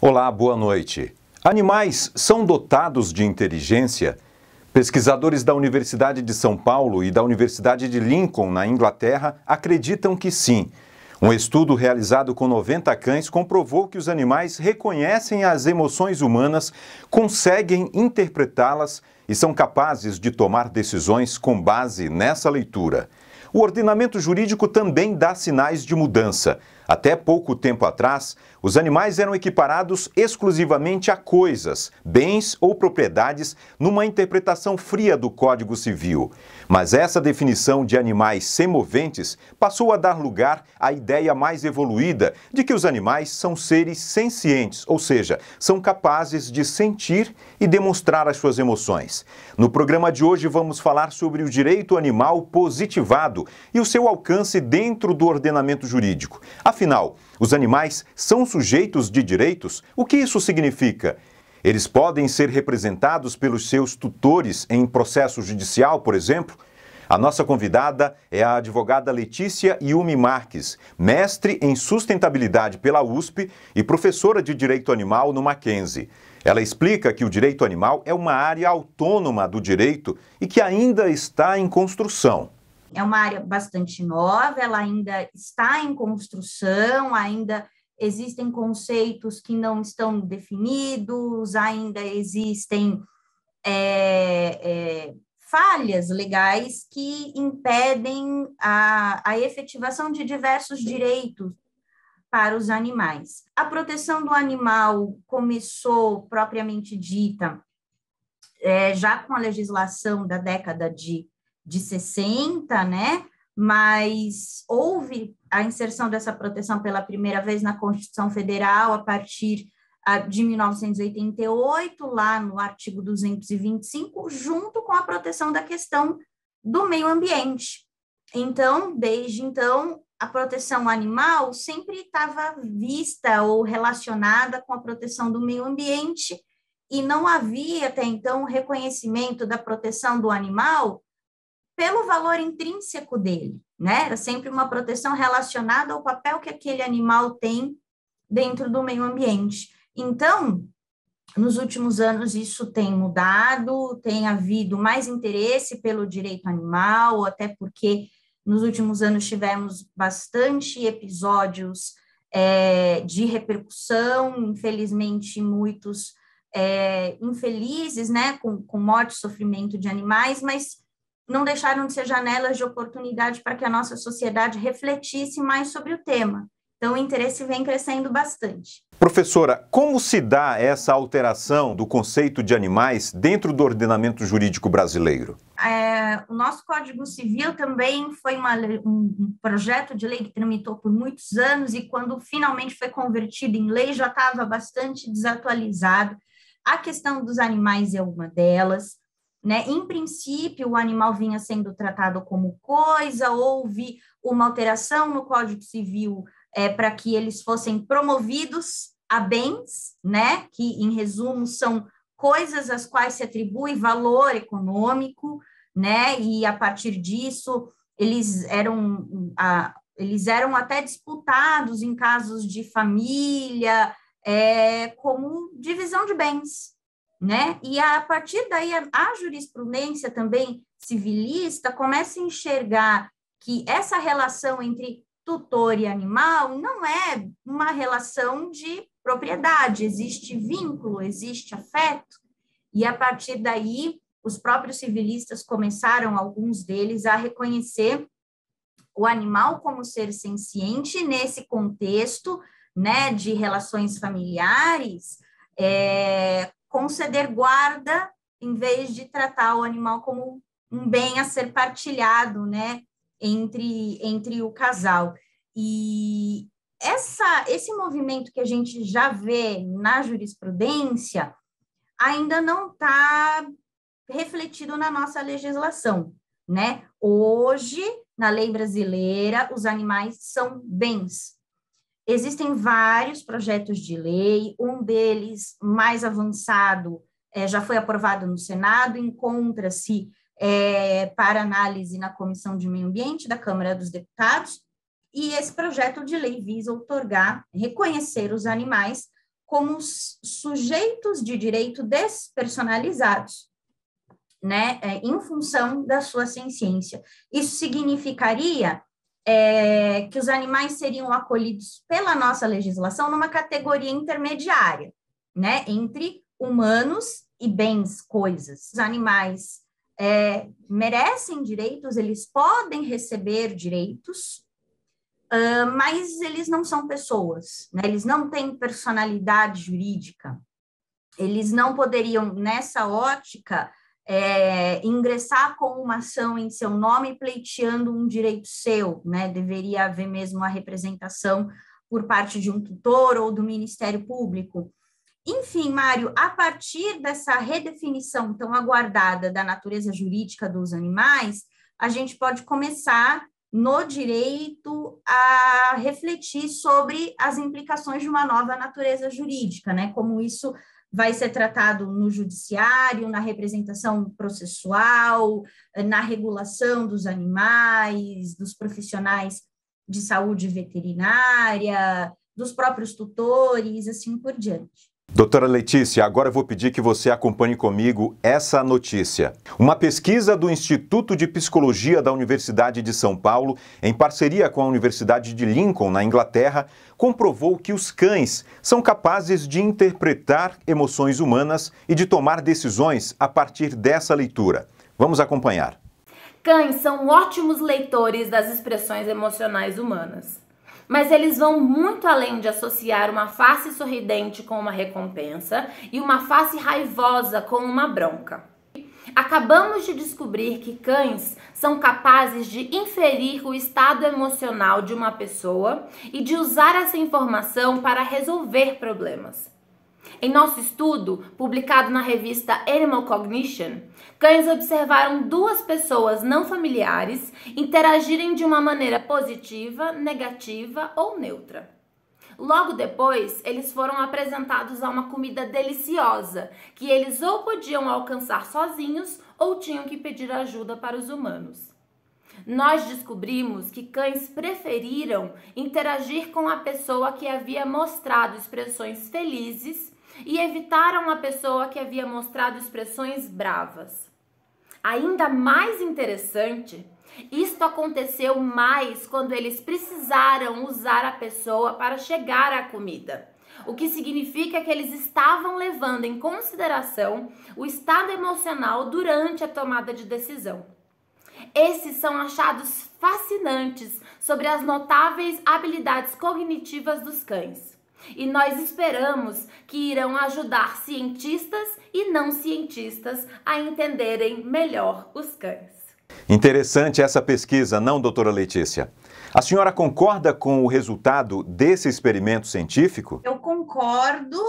Olá, boa noite. Animais são dotados de inteligência? Pesquisadores da Universidade de São Paulo e da Universidade de Lincoln, na Inglaterra, acreditam que sim. Um estudo realizado com 90 cães comprovou que os animais reconhecem as emoções humanas, conseguem interpretá-las e são capazes de tomar decisões com base nessa leitura. O ordenamento jurídico também dá sinais de mudança. Até pouco tempo atrás, os animais eram equiparados exclusivamente a coisas, bens ou propriedades numa interpretação fria do Código Civil. Mas essa definição de animais semoventes passou a dar lugar à ideia mais evoluída de que os animais são seres sencientes, ou seja, são capazes de sentir e demonstrar as suas emoções. No programa de hoje vamos falar sobre o direito animal positivado e o seu alcance dentro do ordenamento jurídico. Afinal, os animais são sujeitos de direitos? O que isso significa? Eles podem ser representados pelos seus tutores em processo judicial, por exemplo? A nossa convidada é a advogada Letícia Yumi Marques, mestre em sustentabilidade pela USP e professora de direito animal no Mackenzie. Ela explica que o direito animal é uma área autônoma do direito e que ainda está em construção. É uma área bastante nova, ela ainda está em construção, ainda existem conceitos que não estão definidos, ainda existem falhas legais que impedem a efetivação de diversos direitos para os animais. A proteção do animal começou, propriamente dita, já com a legislação da década de 60, né? Mas houve a inserção dessa proteção pela primeira vez na Constituição Federal a partir de 1988, lá no artigo 225, junto com a proteção da questão do meio ambiente. Então, desde então, a proteção animal sempre estava vista ou relacionada com a proteção do meio ambiente e não havia até então reconhecimento da proteção do animal pelo valor intrínseco dele, né? Era sempre uma proteção relacionada ao papel que aquele animal tem dentro do meio ambiente. Então, nos últimos anos, isso tem mudado, tem havido mais interesse pelo direito animal, até porque nos últimos anos tivemos bastante episódios de repercussão, infelizmente, muitos infelizes, né? Com morte e sofrimento de animais, mas não deixaram de ser janelas de oportunidade para que a nossa sociedade refletisse mais sobre o tema. Então, o interesse vem crescendo bastante. Professora, como se dá essa alteração do conceito de animais dentro do ordenamento jurídico brasileiro? O nosso Código Civil também foi um projeto de lei que tramitou por muitos anos e quando finalmente foi convertido em lei já estava bastante desatualizado. A questão dos animais é uma delas. Né? Em princípio, o animal vinha sendo tratado como coisa, houve uma alteração no Código Civil para que eles fossem promovidos a bens, né? Que, em resumo, são coisas às quais se atribui valor econômico, né? E, a partir disso, eles eram até disputados em casos de família, como divisão de bens, né? E a partir daí a jurisprudência também civilista começa a enxergar que essa relação entre tutor e animal não é uma relação de propriedade, existe vínculo, existe afeto, e a partir daí os próprios civilistas começaram, alguns deles, a reconhecer o animal como ser senciente nesse contexto, né, de relações familiares, conceder guarda em vez de tratar o animal como um bem a ser partilhado, né, entre o casal. E esse movimento que a gente já vê na jurisprudência ainda não está refletido na nossa legislação, né? Hoje, na lei brasileira, os animais são bens. Existem vários projetos de lei, um deles mais avançado já foi aprovado no Senado, encontra-se para análise na Comissão de Meio Ambiente da Câmara dos Deputados, e esse projeto de lei visa reconhecer os animais como sujeitos de direito despersonalizados, né, em função da sua senciência. Isso significaria que os animais seriam acolhidos pela nossa legislação numa categoria intermediária, né, entre humanos e bens, coisas. Os animais merecem direitos, eles podem receber direitos, mas eles não são pessoas, né? Eles não têm personalidade jurídica, eles não poderiam, nessa ótica, ingressar com uma ação em seu nome pleiteando um direito seu, né? Deveria haver mesmo uma representação por parte de um tutor ou do Ministério Público. Enfim, Mário, a partir dessa redefinição tão aguardada da natureza jurídica dos animais, a gente pode começar no direito a refletir sobre as implicações de uma nova natureza jurídica, né? Como isso vai ser tratado no judiciário, na representação processual, na regulação dos animais, dos profissionais de saúde veterinária, dos próprios tutores, assim por diante. Doutora Letícia, agora eu vou pedir que você acompanhe comigo essa notícia. Uma pesquisa do Instituto de Psicologia da Universidade de São Paulo, em parceria com a Universidade de Lincoln, na Inglaterra, comprovou que os cães são capazes de interpretar emoções humanas e de tomar decisões a partir dessa leitura. Vamos acompanhar. Cães são ótimos leitores das expressões emocionais humanas. Mas eles vão muito além de associar uma face sorridente com uma recompensa e uma face raivosa com uma bronca. Acabamos de descobrir que cães são capazes de inferir o estado emocional de uma pessoa e de usar essa informação para resolver problemas. Em nosso estudo, publicado na revista Animal Cognition, cães observaram duas pessoas não familiares interagirem de uma maneira positiva, negativa ou neutra. Logo depois, eles foram apresentados a uma comida deliciosa, que eles ou podiam alcançar sozinhos ou tinham que pedir ajuda para os humanos. Nós descobrimos que cães preferiram interagir com a pessoa que havia mostrado expressões felizes e evitaram a pessoa que havia mostrado expressões bravas. Ainda mais interessante, isto aconteceu mais quando eles precisaram usar a pessoa para chegar à comida, o que significa que eles estavam levando em consideração o estado emocional durante a tomada de decisão. Esses são achados fascinantes sobre as notáveis habilidades cognitivas dos cães. E nós esperamos que irão ajudar cientistas e não cientistas a entenderem melhor os cães. Interessante essa pesquisa, não, doutora Letícia? A senhora concorda com o resultado desse experimento científico? Eu concordo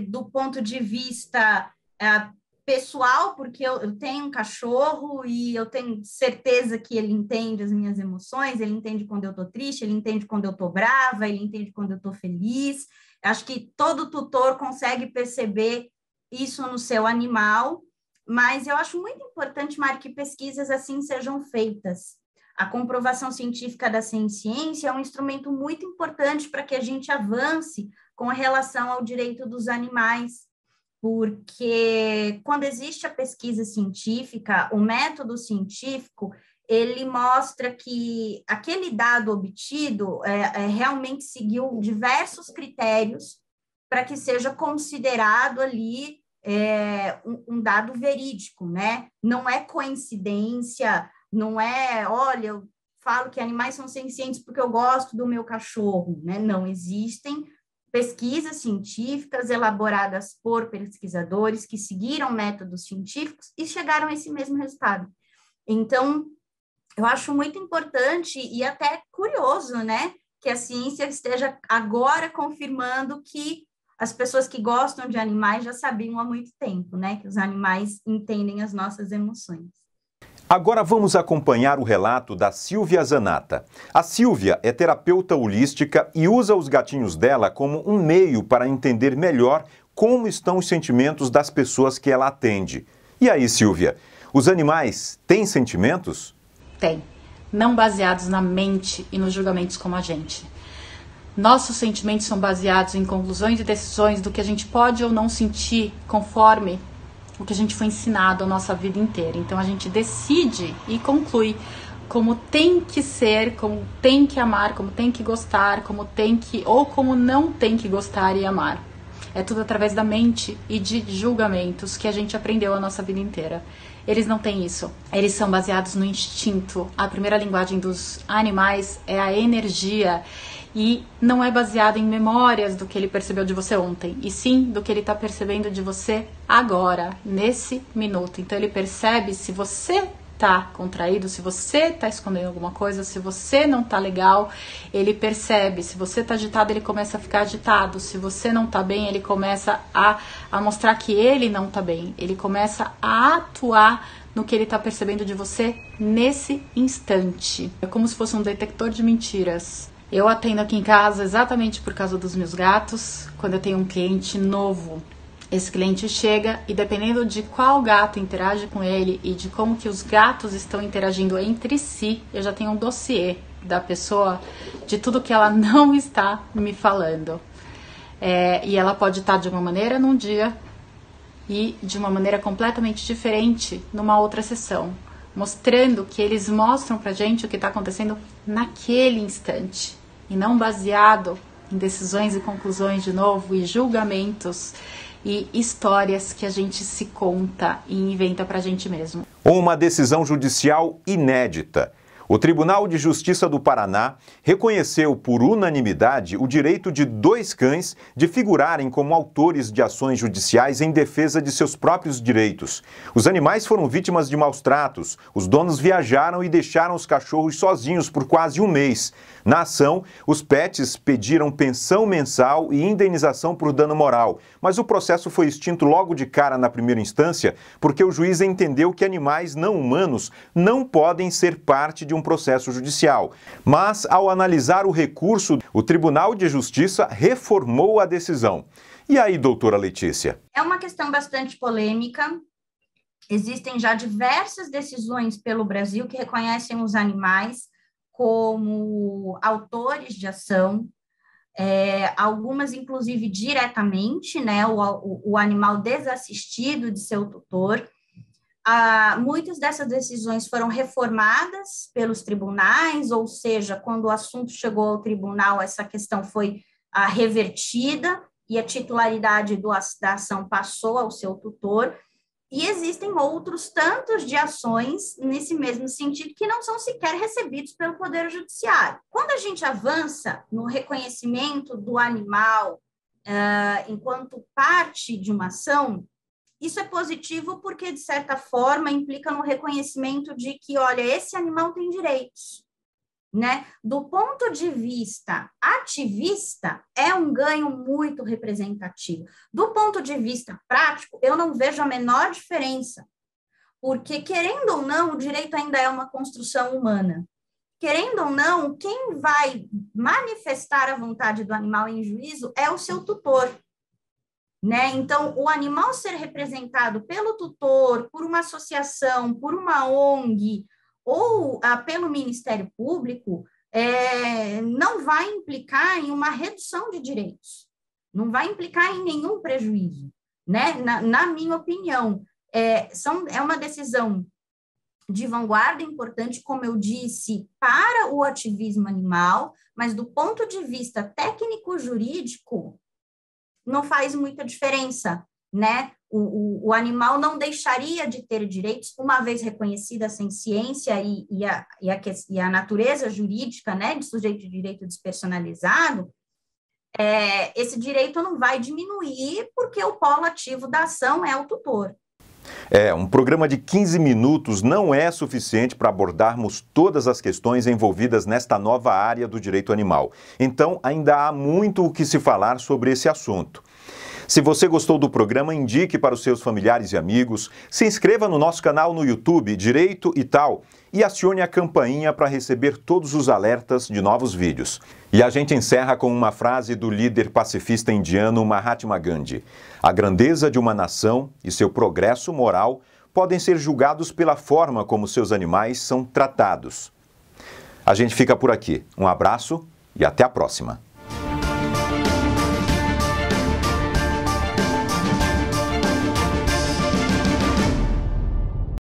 do ponto de vista pessoal, porque eu tenho um cachorro e eu tenho certeza que ele entende as minhas emoções, ele entende quando eu estou triste, ele entende quando eu estou brava, ele entende quando eu estou feliz. Acho que todo tutor consegue perceber isso no seu animal, mas eu acho muito importante, Mari, que pesquisas assim sejam feitas. A comprovação científica da ciência é um instrumento muito importante para que a gente avance com relação ao direito dos animais, porque quando existe a pesquisa científica, o método científico, ele mostra que aquele dado obtido realmente seguiu diversos critérios para que seja considerado ali um dado verídico, né? Não é coincidência, não é, olha, eu falo que animais são sencientes porque eu gosto do meu cachorro, né? Não, existem pesquisas científicas elaboradas por pesquisadores que seguiram métodos científicos e chegaram a esse mesmo resultado. Então, eu acho muito importante e até curioso, né, que a ciência esteja agora confirmando que as pessoas que gostam de animais já sabiam há muito tempo, né, que os animais entendem as nossas emoções. Agora vamos acompanhar o relato da Silvia Zanata. A Silvia é terapeuta holística e usa os gatinhos dela como um meio para entender melhor como estão os sentimentos das pessoas que ela atende. E aí, Silvia, os animais têm sentimentos? Tem, não baseados na mente e nos julgamentos como a gente. Nossos sentimentos são baseados em conclusões e decisões do que a gente pode ou não sentir conforme o que a gente foi ensinado a nossa vida inteira. Então a gente decide e conclui como tem que ser, como tem que amar, como tem que gostar, como tem que ou como não tem que gostar e amar. É tudo através da mente e de julgamentos que a gente aprendeu a nossa vida inteira. Eles não têm isso. Eles são baseados no instinto. A primeira linguagem dos animais é a energia. E não é baseado em memórias do que ele percebeu de você ontem, e sim do que ele está percebendo de você agora, nesse minuto. Então ele percebe se você está contraído, se você está escondendo alguma coisa, se você não está legal, ele percebe. Se você está agitado, ele começa a ficar agitado. Se você não está bem, ele começa a mostrar que ele não está bem. Ele começa a atuar no que ele está percebendo de você nesse instante. É como se fosse um detector de mentiras. Eu atendo aqui em casa exatamente por causa dos meus gatos. Quando eu tenho um cliente novo, esse cliente chega e dependendo de qual gato interage com ele e de como que os gatos estão interagindo entre si, eu já tenho um dossiê da pessoa de tudo que ela não está me falando. E ela pode estar de uma maneira num dia e de uma maneira completamente diferente numa outra sessão, mostrando que eles mostram pra gente o que está acontecendo naquele instante e não baseado em decisões e conclusões de novo e julgamentos e histórias que a gente se conta e inventa pra gente mesmo. Uma decisão judicial inédita. O Tribunal de Justiça do Paraná reconheceu por unanimidade o direito de 2 cães de figurarem como autores de ações judiciais em defesa de seus próprios direitos. Os animais foram vítimas de maus tratos. Os donos viajaram e deixaram os cachorros sozinhos por quase um mês. Na ação, os pets pediram pensão mensal e indenização por dano moral, mas o processo foi extinto logo de cara na primeira instância porque o juiz entendeu que animais não humanos não podem ser parte de um processo judicial. Mas, ao analisar o recurso, o Tribunal de Justiça reformou a decisão. E aí, doutora Letícia? É uma questão bastante polêmica. Existem já diversas decisões pelo Brasil que reconhecem os animais como autores de ação, algumas, inclusive, diretamente, né, o animal desassistido de seu tutor. Muitas dessas decisões foram reformadas pelos tribunais, ou seja, quando o assunto chegou ao tribunal, essa questão foi revertida e a titularidade da ação passou ao seu tutor. E existem outros tantos de ações nesse mesmo sentido que não são sequer recebidos pelo Poder Judiciário. Quando a gente avança no reconhecimento do animal enquanto parte de uma ação, isso é positivo porque, de certa forma, implica no reconhecimento de que, olha, esse animal tem direitos, né? Do ponto de vista ativista, é um ganho muito representativo. Do ponto de vista prático, eu não vejo a menor diferença, porque, querendo ou não, o direito ainda é uma construção humana. Querendo ou não, quem vai manifestar a vontade do animal em juízo é o seu tutor, né? Então, o animal ser representado pelo tutor, por uma associação, por uma ONG, ou pelo Ministério Público, não vai implicar em uma redução de direitos, não vai implicar em nenhum prejuízo, né? Na minha opinião, é uma decisão de vanguarda importante, como eu disse, para o ativismo animal, mas do ponto de vista técnico-jurídico, não faz muita diferença, né? O animal não deixaria de ter direitos, uma vez reconhecida a ciência e a natureza jurídica, né, de sujeito de direito despersonalizado, esse direito não vai diminuir porque o polo ativo da ação é o tutor. Um programa de 15 minutos não é suficiente para abordarmos todas as questões envolvidas nesta nova área do direito animal. Então, ainda há muito o que se falar sobre esse assunto. Se você gostou do programa, indique para os seus familiares e amigos, se inscreva no nosso canal no YouTube, Direito e Tal, e acione a campainha para receber todos os alertas de novos vídeos. E a gente encerra com uma frase do líder pacifista indiano Mahatma Gandhi: a grandeza de uma nação e seu progresso moral podem ser julgados pela forma como seus animais são tratados. A gente fica por aqui. Um abraço e até a próxima.